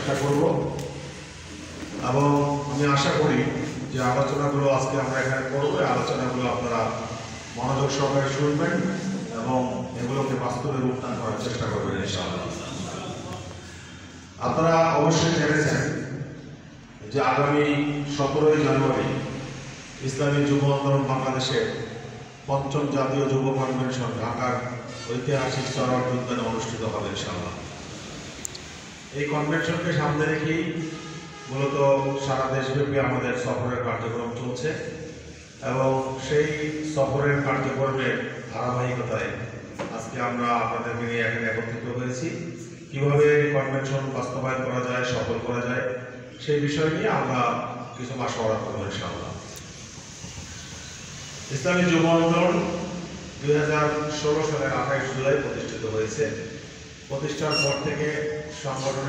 চেষ্টা করব এবং আমি আশা করি যে আলোচনাগুলো আজকে আমরা এখানে করব, এই আলোচনাগুলো আপনারা মনোযোগ সহকারে শুনবেন এবং এগুলোকে বাস্তবে রূপদান করার চেষ্টা করবেন ইনশাআল্লাহ। আপনারা অবশ্যই জেনেছেন যে আগামী 17 জানুয়ারি ইসলামী যুব আন্দোলন বাংলাদেশের ৫ম জাতীয় যুব কনভেনশন ঢাকার ঐতিহাসিক সরোয়ার উদ্যানে অনুষ্ঠিত হবে ইনশাআল্লাহ। এই কনভেনশনকে সামনে রেখেই মূলত সারা দেশব্যাপী আমাদের সফরের কার্যক্রম চলছে এবং সেই সফরের কার্যক্রমের ধারাবাহিকতায় আজকে আমরা আপনাদেরকে নিয়ে এখানে একত্রিত হয়েছি। কিভাবে কনভেনশন বাস্তবায়ন করা যায়, সফল করা যায়, সেই বিষয় নিয়ে আমরা কিছু মাসওয়ারা করবো ইনশাআল্লাহ। ইসলামী যুব আন্দোলন 2016 সালের 28 জুলাই প্রতিষ্ঠিত হয়েছে। প্রতিষ্ঠার পর থেকে সংগঠনের